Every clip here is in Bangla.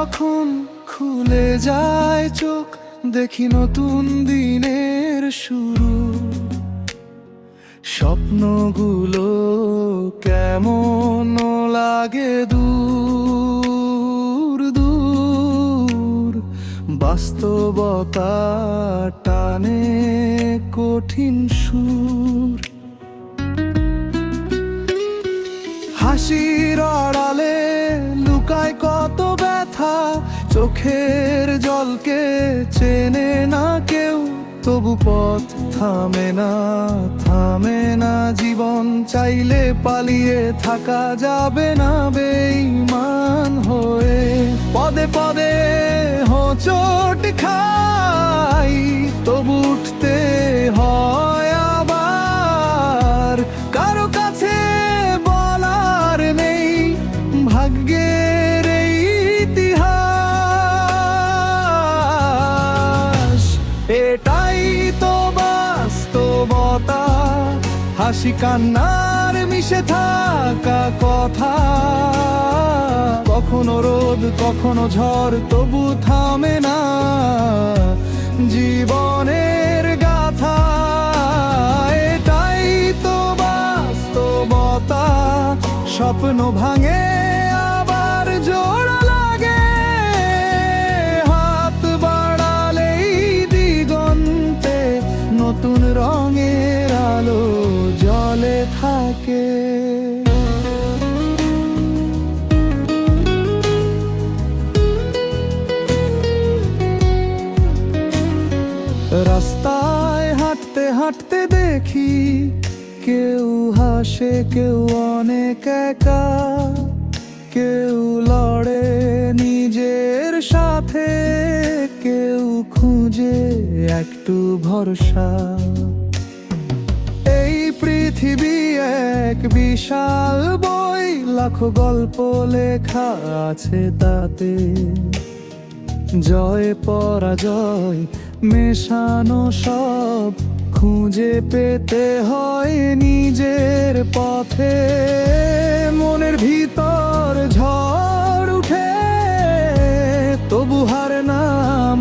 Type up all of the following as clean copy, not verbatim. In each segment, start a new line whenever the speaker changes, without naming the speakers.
যখন খুলে যায় চোখ, দেখি নতুন দিনের শুরু। স্বপ্নগুলো কেমন লাগে দূর দূর, বাস্তবতা টানে কঠিন সুর। হাসির আড়ালে লুকায় কত ব্যথা, চোখের জলকে চেনে না কেউ, তবু পথ থামে না জীবন। চাইলে পালিয়ে থাকা যাবে না বেঈমান হয়ে, পদে পদে হোঁচট খাই, তবু উঠতে হয় আবার। কারো কাছে বলার নেই ভাগ্যের এই ইতিহাস, এটাই তো বাস্তবতা। হাসি কান্নার মিশে থাকা কথা, কখনো রোদ কখনো ঝড়, তবু থামে না জীবনের গাথা। এটাই তো বাস্তবতা। স্বপ্ন ভাঙে আবার জোড়া লাগে, হাত বাড়ালেই দিগন্তে নতুন রঙের আলো জ্বলে থাকে। রাস্তায় হাঁটতে হাঁটতে দেখি কেউ হাসে কেউ অনেক একা, কেউ লড়ে নিজের সাথে, কেউ খুঁজে একটু ভরসা। এই পৃথিবী এক বিশাল বই, লাখো গল্প লেখা আছে তাতে। জয় পরাজয় মেশানো সব খুঁজে পেতে হয় নিজের পথে। মনের ভিতর ঝড় উঠে, তবু হার না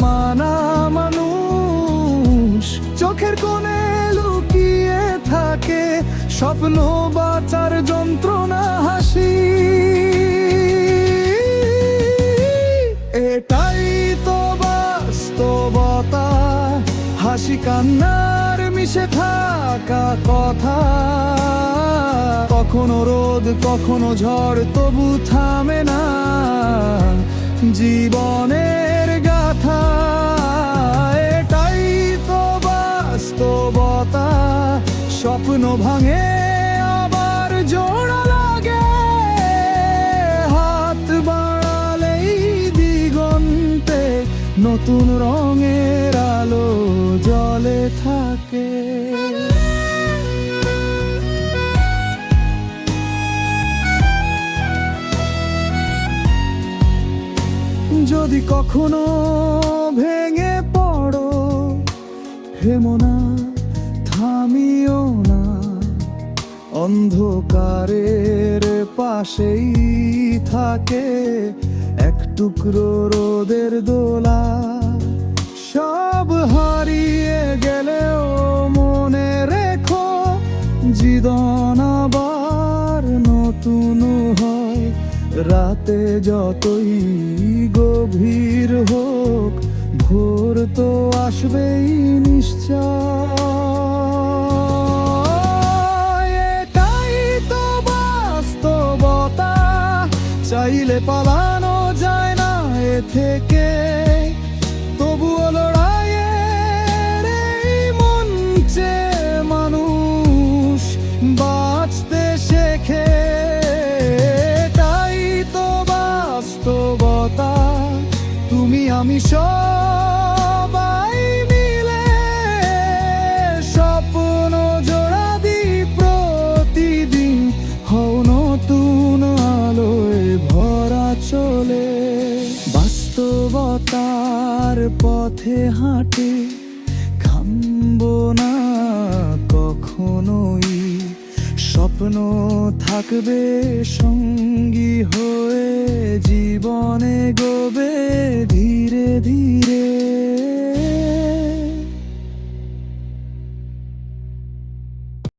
মানা মানুষ। চোখের কোণে লুকিয়ে থাকে স্বপ্ন বাঁচার যন্ত্রণা হাসি। এটাই তো বাস্তবতা। হাসি কান্নার মিশে থাকা কথা, কখনো রোদ কখনো ঝড়, তবু থামে না জীবনের গাথা। এটাই তো বাস্তবতা। স্বপ্ন ভাঙে আবার জোড়া লাগে, হাত বাড়ালেই দিগন্তে নতুন রঙের আলো জ্বলে থাকে। যদি কখনো ভেঙে পড়ো, হেমো না থামিও না, অন্ধকারের পাশেই থাকে এক টুকরো রোদের দোলা। সব হারিয়ে গেলেও মনে রেখো, জীবন আবার নতুন হয়। রাতে যতই গভীর হোক, ভোর তো আসবেই নিশ্চয়। এটাই তো বাস্তবতা। চাইলে পালানো যায় না এ থেকে, তবুও লড়াইয়ের এই মঞ্চে মানুষ বাঁচতে শেখে। এটাই তো বাস্তবতা। তুমি আমি সবাই মিলে স্বপ্ন জোড়া দিই প্রতিদিন, হও নতুন আলোয় ভরা চলে। বাস্তবতার পথে হাঁটে, থামবো না কখনোই। স্বপ্ন থাকা থাকবে সঙ্গী হয়ে জীবনে গোবে ধীরে ধীরে।